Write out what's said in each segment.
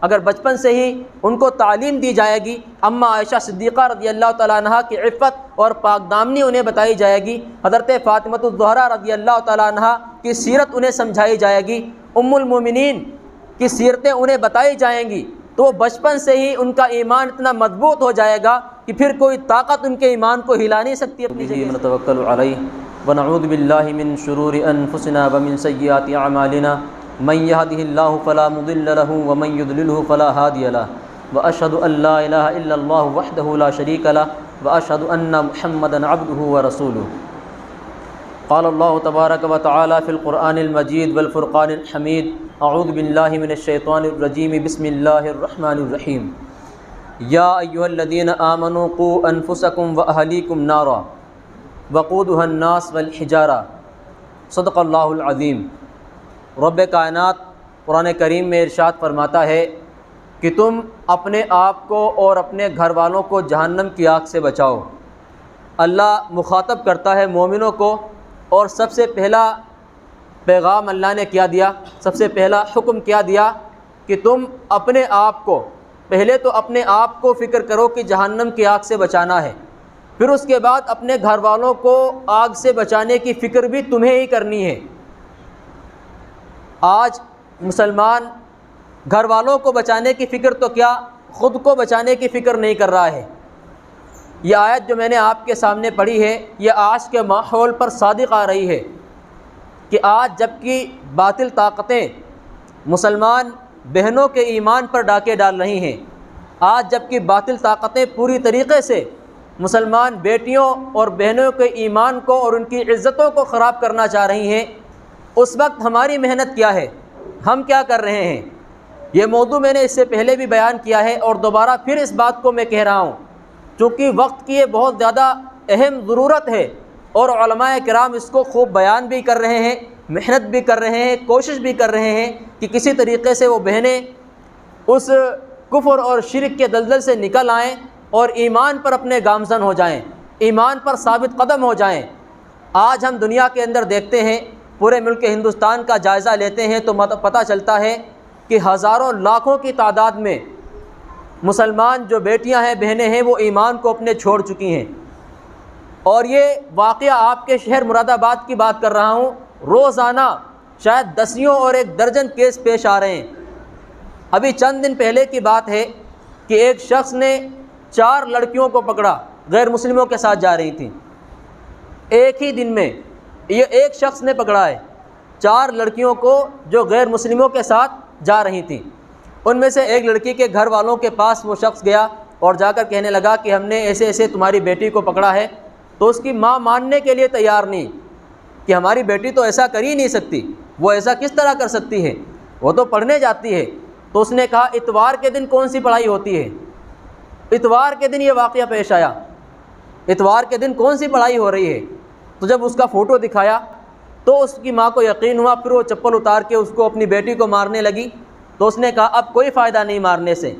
اگر بچپن سے ہی ان کو تعلیم دی جائے گی، اماں عائشہ صدیقہ رضی اللہ تعالیٰ عنہ کی عفت اور پاک دامنی انہیں بتائی جائے گی، حضرت فاطمہ الزہرا رضی اللہ تعالیٰ عنہ کی سیرت انہیں سمجھائی جائے گی، ام المومنین کی سیرتیں انہیں بتائی جائیں گی، تو بچپن سے ہی ان کا ایمان اتنا مضبوط ہو جائے گا کہ پھر کوئی طاقت ان کے ایمان کو ہلا نہیں سکتی اپنی جگہ سے۔ نتوکل علیہ ونعوذ باللہ من شرور انفسنا ومن سیئات اعمالنا من يهده الله فلا مضل له ومن يضلله فلا هادي له واشهد ان لا اله الا الله وحده لا شريك له واشهد ان محمدا عبده ورسوله۔ قال الله تبارك وتعالى في القرآن المجيد والفرقان الحميد اعوذ بالله من الشيطان الرجيم بسم الله الرحمن الرحيم يا ايها الذين آمنوا قوا انفسكم واهليكم نارا وقودها الناس والحجارة صدق اللہ العظیم۔ رب کائنات قرآن کریم میں ارشاد فرماتا ہے کہ تم اپنے آپ کو اور اپنے گھر والوں کو جہنم کی آگ سے بچاؤ۔ اللہ مخاطب کرتا ہے مومنوں کو، اور سب سے پہلا پیغام اللہ نے کیا دیا، سب سے پہلا حکم کیا دیا کہ تم اپنے آپ کو، پہلے تو اپنے آپ کو فکر کرو کہ جہنم کی آگ سے بچانا ہے، پھر اس کے بعد اپنے گھر والوں کو آگ سے بچانے کی فکر بھی تمہیں ہی کرنی ہے۔ آج مسلمان گھر والوں کو بچانے کی فکر تو کیا، خود کو بچانے کی فکر نہیں کر رہا ہے۔ یہ آیت جو میں نے آپ کے سامنے پڑھی ہے، یہ آج کے ماحول پر صادق آ رہی ہے کہ آج جب کہ باطل طاقتیں مسلمان بہنوں کے ایمان پر ڈاکے ڈال رہی ہیں، آج جب کہ باطل طاقتیں پوری طریقے سے مسلمان بیٹیوں اور بہنوں کے ایمان کو اور ان کی عزتوں کو خراب کرنا چاہ رہی ہیں، اس وقت ہماری محنت کیا ہے، ہم کیا کر رہے ہیں؟ یہ موضوع میں نے اس سے پہلے بھی بیان کیا ہے اور دوبارہ پھر اس بات کو میں کہہ رہا ہوں، چونکہ وقت کی یہ بہت زیادہ اہم ضرورت ہے اور علماء کرام اس کو خوب بیان بھی کر رہے ہیں، محنت بھی کر رہے ہیں، کوشش بھی کر رہے ہیں کہ کسی طریقے سے وہ بہنیں اس کفر اور شرک کے دلدل سے نکل آئیں اور ایمان پر اپنے گامزن ہو جائیں، ایمان پر ثابت قدم ہو جائیں۔ آج ہم دنیا کے اندر دیکھتے ہیں، پورے ملک ہندوستان کا جائزہ لیتے ہیں تو پتہ چلتا ہے کہ ہزاروں لاکھوں کی تعداد میں مسلمان جو بیٹیاں ہیں، بہنیں ہیں، وہ ایمان کو اپنے چھوڑ چکی ہیں۔ اور یہ واقعہ آپ کے شہر مراد آباد کی بات کر رہا ہوں، روزانہ شاید دسیوں اور ایک درجن کیس پیش آ رہے ہیں۔ ابھی چند دن پہلے کی بات ہے کہ ایک شخص نے 4 لڑکیوں کو پکڑا، غیر مسلموں کے ساتھ جا رہی تھیں، ایک ہی دن میں یہ ایک شخص نے پکڑا ہے 4 لڑکیوں کو جو غیر مسلموں کے ساتھ جا رہی تھیں۔ ان میں سے ایک لڑکی کے گھر والوں کے پاس وہ شخص گیا اور جا کر کہنے لگا کہ ہم نے ایسے ایسے تمہاری بیٹی کو پکڑا ہے، تو اس کی ماں ماننے کے لیے تیار نہیں کہ ہماری بیٹی تو ایسا کر ہی نہیں سکتی، وہ ایسا کس طرح کر سکتی ہے، وہ تو پڑھنے جاتی ہے۔ تو اس نے کہا اتوار کے دن کون سی پڑھائی ہوتی ہے؟ اتوار کے دن یہ واقعہ پیش آیا، اتوار کے دن کون سی پڑھائی ہو رہی ہے؟ تو جب اس کا فوٹو دکھایا تو اس کی ماں کو یقین ہوا، پھر وہ چپل اتار کے اس کو اپنی بیٹی کو مارنے لگی۔ تو اس نے کہا اب کوئی فائدہ نہیں مارنے سے،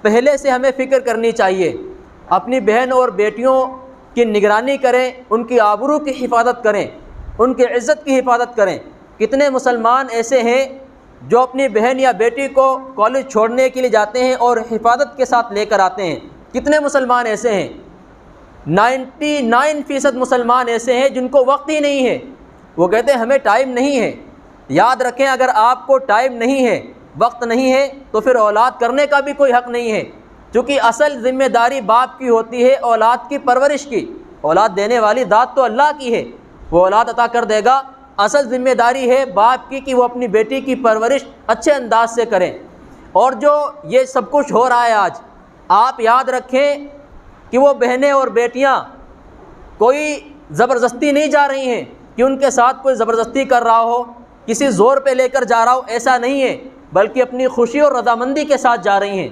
پہلے سے ہمیں فکر کرنی چاہیے، اپنی بہن اور بیٹیوں کی نگرانی کریں، ان کی آبرو کی حفاظت کریں، ان کی عزت کی حفاظت کریں۔ کتنے مسلمان ایسے ہیں جو اپنی بہن یا بیٹی کو کالج چھوڑنے کے لیے جاتے ہیں اور حفاظت کے ساتھ لے کر آتے ہیں؟ کتنے مسلمان ایسے ہیں؟ 99% مسلمان ایسے ہیں جن کو وقت ہی نہیں ہے، وہ کہتے ہیں ہمیں ٹائم نہیں ہے۔ یاد رکھیں، اگر آپ کو ٹائم نہیں ہے، وقت نہیں ہے، تو پھر اولاد کرنے کا بھی کوئی حق نہیں ہے، کیونکہ اصل ذمہ داری باپ کی ہوتی ہے اولاد کی پرورش کی۔ اولاد دینے والی ذات تو اللہ کی ہے، وہ اولاد عطا کر دے گا۔ اصل ذمہ داری ہے باپ کی کہ وہ اپنی بیٹی کی پرورش اچھے انداز سے کریں۔ اور جو یہ سب کچھ ہو رہا ہے آج، آپ یاد رکھیں کہ وہ بہنیں اور بیٹیاں کوئی زبردستی نہیں جا رہی ہیں کہ ان کے ساتھ کوئی زبردستی کر رہا ہو، کسی زور پہ لے کر جا رہا ہو، ایسا نہیں ہے، بلکہ اپنی خوشی اور رضامندی کے ساتھ جا رہی ہیں۔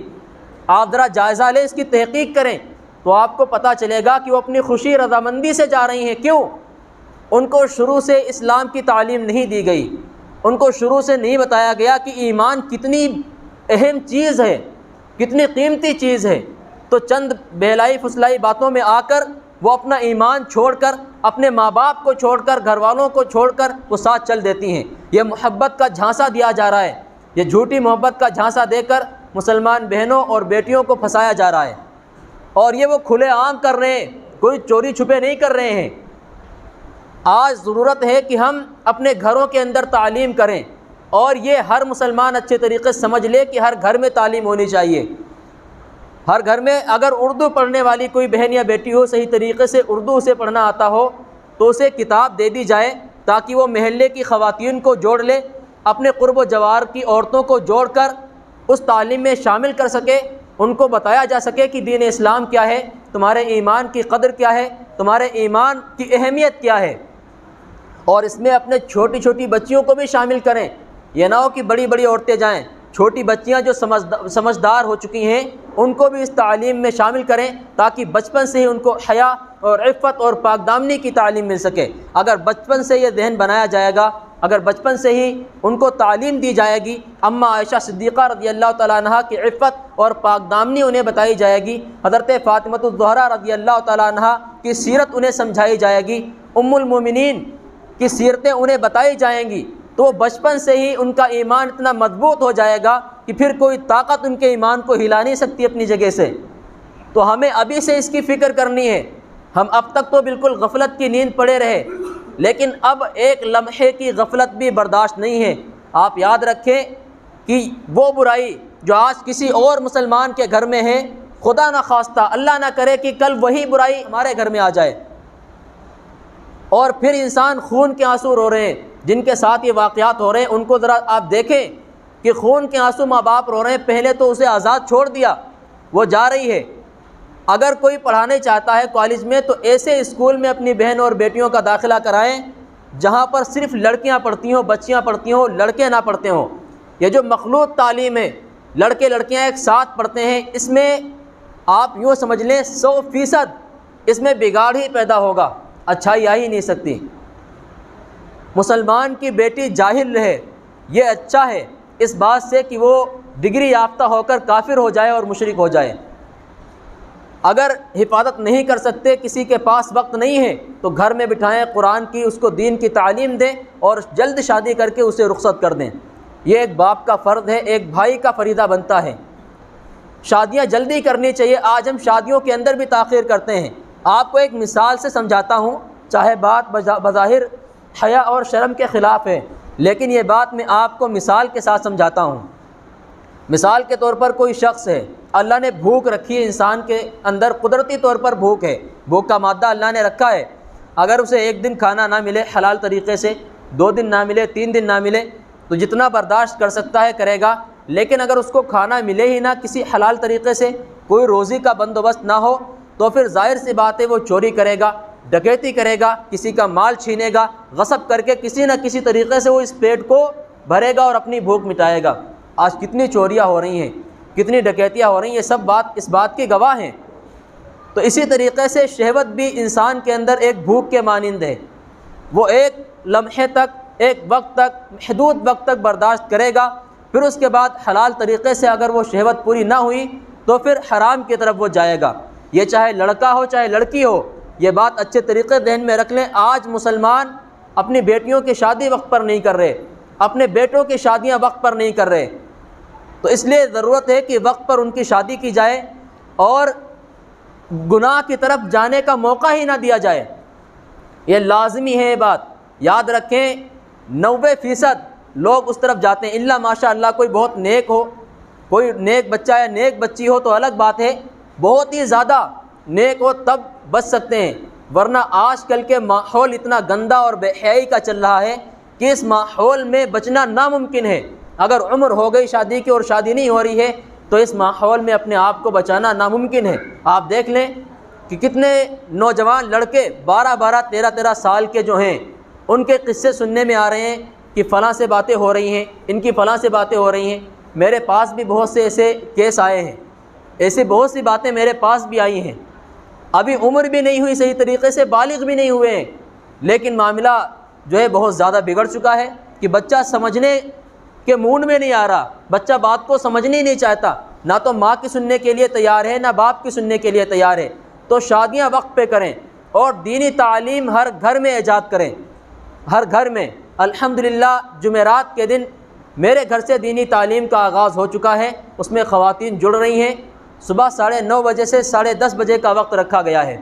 آپ ذرا جائزہ لیں، اس کی تحقیق کریں تو آپ کو پتہ چلے گا کہ وہ اپنی خوشی رضامندی سے جا رہی ہیں۔ کیوں؟ ان کو شروع سے اسلام کی تعلیم نہیں دی گئی، ان کو شروع سے نہیں بتایا گیا کہ ایمان کتنی اہم چیز ہے، کتنی قیمتی چیز ہے، تو چند بہلائی پھسلائی باتوں میں آ کر وہ اپنا ایمان چھوڑ کر، اپنے ماں باپ کو چھوڑ کر، گھر والوں کو چھوڑ کر وہ ساتھ چل دیتی ہیں۔ یہ محبت کا جھانسا دیا جا رہا ہے، یہ جھوٹی محبت کا جھانسا دے کر مسلمان بہنوں اور بیٹیوں کو پھنسایا جا رہا ہے، اور یہ وہ کھلے عام کر رہے ہیں، کوئی چوری چھپے نہیں کر رہے ہیں۔ آج ضرورت ہے کہ ہم اپنے گھروں کے اندر تعلیم کریں، اور یہ ہر مسلمان اچھے طریقے سے سمجھ لے کہ ہر گھر میں تعلیم ہونی چاہیے۔ ہر گھر میں اگر اردو پڑھنے والی کوئی بہن یا بیٹی ہو، صحیح طریقے سے اردو اسے پڑھنا آتا ہو، تو اسے کتاب دے دی جائے تاکہ وہ محلے کی خواتین کو جوڑ لے، اپنے قرب و جوار کی عورتوں کو جوڑ کر اس تعلیم میں شامل کر سکے، ان کو بتایا جا سکے کہ دین اسلام کیا ہے، تمہارے ایمان کی قدر کیا ہے، تمہارے ایمان کی اہمیت کیا ہے، اور اس میں اپنے چھوٹی چھوٹی بچیوں کو بھی شامل کریں۔ یہ نہ ہو کہ بڑی بڑی عورتیں جائیں، چھوٹی بچیاں جو سمجھدار ہو چکی ہیں ان کو بھی اس تعلیم میں شامل کریں تاکہ بچپن سے ہی ان کو حیا اور عفت اور پاک دامنی کی تعلیم مل سکے۔ اگر بچپن سے یہ ذہن بنایا جائے گا، اگر بچپن سے ہی ان کو تعلیم دی جائے گی، اماں عائشہ صدیقہ رضی اللہ تعالیٰ عنہ کی عفت اور پاک دامنی انہیں بتائی جائے گی، حضرت فاطمہ الزہرا رضی اللہ تعالیٰ عنہ کی سیرت انہیں سمجھائی جائے گی، ام المومنین کی سیرتیں انہیں بتائی جائیں گی، تو بچپن سے ہی ان کا ایمان اتنا مضبوط ہو جائے گا کہ پھر کوئی طاقت ان کے ایمان کو ہلا نہیں سکتی اپنی جگہ سے۔ تو ہمیں ابھی سے اس کی فکر کرنی ہے۔ ہم اب تک تو بالکل غفلت کی نیند پڑے رہے، لیکن اب ایک لمحے کی غفلت بھی برداشت نہیں ہے۔ آپ یاد رکھیں کہ وہ برائی جو آج کسی اور مسلمان کے گھر میں ہے، خدا نہ خواستہ، اللہ نہ کرے کہ کل وہی برائی ہمارے گھر میں آ جائے، اور پھر انسان خون کے آنسو رو رہے ہیں۔ جن کے ساتھ یہ واقعات ہو رہے ہیں ان کو ذرا آپ دیکھیں کہ خون کے آنسو ماں باپ رو رہے ہیں، پہلے تو اسے آزاد چھوڑ دیا، وہ جا رہی ہے۔ اگر کوئی پڑھانے چاہتا ہے کالج میں تو ایسے اسکول میں اپنی بہن اور بیٹیوں کا داخلہ کرائیں جہاں پر صرف لڑکیاں پڑھتی ہوں، بچیاں پڑھتی ہوں، لڑکے نہ پڑھتے ہوں۔ یہ جو مخلوط تعلیم ہے، لڑکے لڑکیاں ایک ساتھ پڑھتے ہیں، اس میں آپ یوں سمجھ لیں 100% اس میں بگاڑ ہی پیدا ہوگا، اچھائی آ ہی نہیں سکتی۔ مسلمان کی بیٹی جاہل رہے، یہ اچھا ہے اس بات سے کہ وہ ڈگری یافتہ ہو کر کافر ہو جائے اور مشرک ہو جائے۔ اگر حفاظت نہیں کر سکتے، کسی کے پاس وقت نہیں ہے، تو گھر میں بٹھائیں، قرآن کی اس کو دین کی تعلیم دیں اور جلد شادی کر کے اسے رخصت کر دیں۔ یہ ایک باپ کا فرض ہے، ایک بھائی کا فریضہ بنتا ہے۔ شادیاں جلدی کرنی چاہیے۔ آج ہم شادیوں کے اندر بھی تاخیر کرتے ہیں۔ آپ کو ایک مثال سے سمجھاتا ہوں، چاہے بات بظاہر حیا اور شرم کے خلاف ہے، لیکن یہ بات میں آپ کو مثال کے ساتھ سمجھاتا ہوں۔ مثال کے طور پر کوئی شخص ہے، اللہ نے بھوک رکھی ہے، انسان کے اندر قدرتی طور پر بھوک ہے، بھوک کا مادہ اللہ نے رکھا ہے۔ اگر اسے ایک دن کھانا نہ ملے حلال طریقے سے، 2 دن نہ ملے، 3 دن نہ ملے، تو جتنا برداشت کر سکتا ہے کرے گا۔ لیکن اگر اس کو کھانا ملے ہی نہ کسی حلال طریقے سے، کوئی روزی کا بندوبست نہ ہو، تو پھر ظاہر سی بات ہے وہ چوری کرے گا، ڈکیتی کرے گا، کسی کا مال چھینے گا، غصب کر کے کسی نہ کسی طریقے سے وہ اس پیٹ کو بھرے گا اور اپنی بھوک مٹائے گا۔ آج کتنی چوریاں ہو رہی ہیں، کتنی ڈکیتیاں ہو رہی ہیں، یہ سب اس بات کی گواہ ہیں۔ تو اسی طریقے سے شہوت بھی انسان کے اندر ایک بھوک کے مانند ہے، وہ ایک لمحے تک، ایک وقت تک، محدود وقت تک برداشت کرے گا، پھر اس کے بعد حلال طریقے سے اگر وہ شہوت پوری نہ ہوئی تو پھر حرام کی طرف وہ جائے گا۔ یہ چاہے لڑکا ہو چاہے لڑکی ہو، یہ بات اچھے طریقے ذہن میں رکھ لیں۔ آج مسلمان اپنی بیٹیوں کی شادی وقت پر نہیں کر رہے، اپنے بیٹوں کی شادیاں وقت پر نہیں کر رہے، تو اس لیے ضرورت ہے کہ وقت پر ان کی شادی کی جائے اور گناہ کی طرف جانے کا موقع ہی نہ دیا جائے۔ یہ لازمی ہے، یہ بات یاد رکھیں۔ 90% لوگ اس طرف جاتے ہیں، الا ماشاء اللہ کوئی بہت نیک ہو، کوئی نیک بچہ یا نیک بچی ہو تو الگ بات ہے، بہت ہی زیادہ نیک ہو تب بچ سکتے ہیں، ورنہ آج کل کے ماحول اتنا گندا اور بے حیائی کا چل رہا ہے کہ اس ماحول میں بچنا ناممکن ہے۔ اگر عمر ہو گئی شادی کی اور شادی نہیں ہو رہی ہے تو اس ماحول میں اپنے آپ کو بچانا ناممکن ہے۔ آپ دیکھ لیں کہ کتنے نوجوان لڑکے 12 13 سال کے جو ہیں، ان کے قصے سننے میں آ رہے ہیں کہ فلاں سے باتیں ہو رہی ہیں، ان کی فلاں سے باتیں ہو رہی ہیں۔ میرے پاس بھی بہت سے ایسے کیس آئے ہیں، ایسے بہت سی باتیں میرے پاس بھی آئی ہیں۔ ابھی عمر بھی نہیں ہوئی صحیح طریقے سے، بالغ بھی نہیں ہوئے ہیں، لیکن معاملہ جو ہے بہت زیادہ بگڑ چکا ہے کہ بچہ سمجھنے کے موڈ میں نہیں آ رہا، بچہ بات کو سمجھنے ہی نہیں چاہتا، نہ تو ماں کی سننے کے لیے تیار ہے نہ باپ کی سننے کے لیے تیار ہے۔ تو شادیاں وقت پہ کریں اور دینی تعلیم ہر گھر میں ایجاد کریں، ہر گھر میں۔ الحمدللہ جمعرات کے دن میرے گھر سے دینی تعلیم کا آغاز ہو چکا ہے، اس میں خواتین جڑ رہی ہیں۔ صبح 9:30 بجے سے 10:30 بجے کا وقت رکھا گیا ہے۔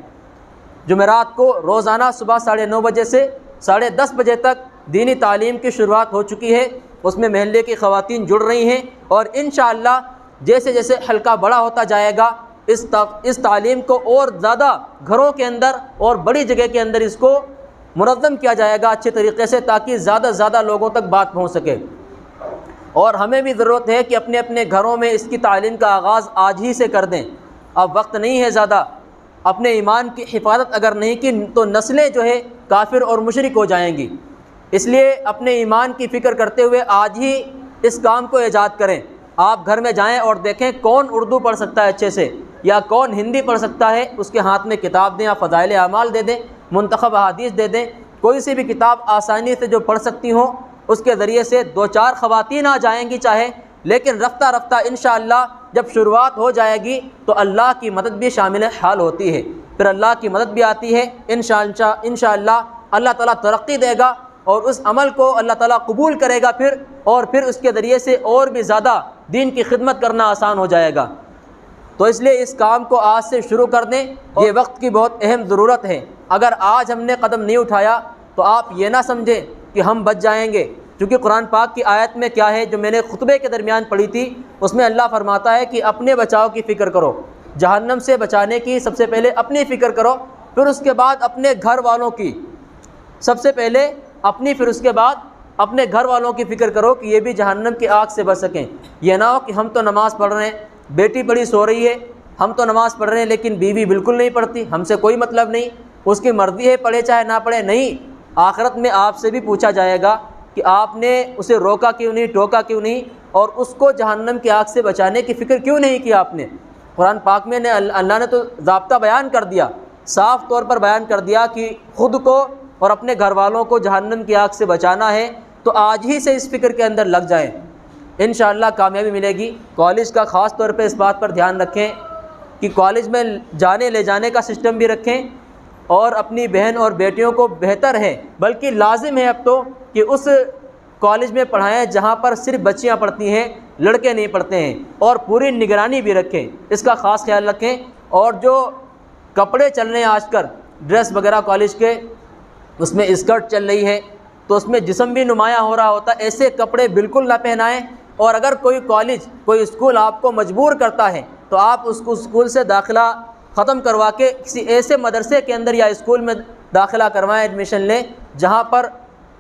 جمعرات کو روزانہ صبح 9:30 بجے سے 10:30 بجے تک دینی تعلیم کی شروعات ہو چکی ہے، اس میں محلے کی خواتین جڑ رہی ہیں، اور انشاءاللہ جیسے جیسے حلقہ بڑا ہوتا جائے گا اس تعلیم کو اور زیادہ گھروں کے اندر اور بڑی جگہ کے اندر اس کو منظم کیا جائے گا اچھے طریقے سے، تاکہ زیادہ سے زیادہ لوگوں تک بات پہنچ سکے۔ اور ہمیں بھی ضرورت ہے کہ اپنے اپنے گھروں میں اس کی تعلیم کا آغاز آج ہی سے کر دیں، اب وقت نہیں ہے زیادہ۔ اپنے ایمان کی حفاظت اگر نہیں کی تو نسلیں جو ہے کافر اور مشرک ہو جائیں گی، اس لیے اپنے ایمان کی فکر کرتے ہوئے آج ہی اس کام کو ایجاد کریں۔ آپ گھر میں جائیں اور دیکھیں کون اردو پڑھ سکتا ہے اچھے سے، یا کون ہندی پڑھ سکتا ہے، اس کے ہاتھ میں کتاب دیں، یا فضائل اعمال دے دیں، منتخب احادیث دے دیں، کوئی سی بھی کتاب آسانی سے جو پڑھ سکتی ہوں، اس کے ذریعے سے 2-4 خواتین آ جائیں گی چاہے، لیکن رفتہ رفتہ انشاءاللہ جب شروعات ہو جائے گی تو اللہ کی مدد بھی شامل حال ہوتی ہے، پھر اللہ کی مدد بھی آتی ہے انشاءاللہ اللہ تعالیٰ ترقی دے گا، اور اس عمل کو اللہ تعالیٰ قبول کرے گا پھر اس کے ذریعے سے اور بھی زیادہ دین کی خدمت کرنا آسان ہو جائے گا۔ تو اس لیے اس کام کو آج سے شروع کر دیں، یہ وقت کی بہت اہم ضرورت ہے۔ اگر آج ہم نے قدم نہیں اٹھایا تو آپ یہ نہ سمجھیں کہ ہم بچ جائیں گے، کیونکہ قرآن پاک کی آیت میں کیا ہے جو میں نے خطبے کے درمیان پڑھی تھی، اس میں اللہ فرماتا ہے کہ اپنے بچاؤ کی فکر کرو، جہنم سے بچانے کی سب سے پہلے اپنی فکر کرو، پھر اس کے بعد اپنے گھر والوں کی، سب سے پہلے اپنی، پھر اس کے بعد اپنے گھر والوں کی فکر کرو کہ یہ بھی جہنم کی آگ سے بچ سکیں۔ یہ نہ ہو کہ ہم تو نماز پڑھ رہے ہیں، بیٹی بڑی سو رہی ہے، ہم تو نماز پڑھ رہے ہیں لیکن بیوی بالکل نہیں پڑھتی، ہم سے کوئی مطلب نہیں، اس کی مرضی ہے پڑھے چاہے نہ پڑھے۔ نہیں، آخرت میں آپ سے بھی پوچھا جائے گا کہ آپ نے اسے روکا کیوں نہیں، ٹوکا کیوں نہیں، اور اس کو جہنم کی آگ سے بچانے کی فکر کیوں نہیں کی آپ نے۔ قرآن پاک میں اللہ نے تو ضابطہ بیان کر دیا، صاف طور پر بیان کر دیا کہ خود کو اور اپنے گھر والوں کو جہنم کی آگ سے بچانا ہے، تو آج ہی سے اس فکر کے اندر لگ جائیں، انشاءاللہ کامیابی ملے گی۔ کالج کا خاص طور پہ اس بات پر دھیان رکھیں کہ کالج میں لے جانے کا سسٹم بھی رکھیں، اور اپنی بہن اور بیٹیوں کو بہتر ہے بلکہ لازم ہے اب تو کہ اس کالج میں پڑھائیں جہاں پر صرف بچیاں پڑھتی ہیں، لڑکے نہیں پڑھتے ہیں، اور پوری نگرانی بھی رکھیں، اس کا خاص خیال رکھیں۔ اور جو کپڑے چل رہے ہیں آج کل ڈریس وغیرہ کالج کے، اس میں اسکرٹ چل رہی ہے تو اس میں جسم بھی نمایاں ہو رہا ہوتا ہے، ایسے کپڑے بالکل نہ پہنائیں۔ اور اگر کوئی کالج کوئی اسکول آپ کو مجبور کرتا ہے تو آپ اس کو اسکول سے داخلہ ختم کروا کے کسی ایسے مدرسے کے اندر یا اسکول میں داخلہ کروائیں، ایڈمیشن لیں جہاں پر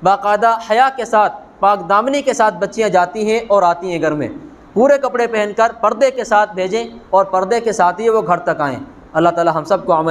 باقاعدہ حیا کے ساتھ، پاک دامنی کے ساتھ بچیاں جاتی ہیں اور آتی ہیں گھر میں، پورے کپڑے پہن کر پردے کے ساتھ بھیجیں، اور پردے کے ساتھ ہی وہ گھر تک آئیں۔ اللہ تعالی ہم سب کو عمل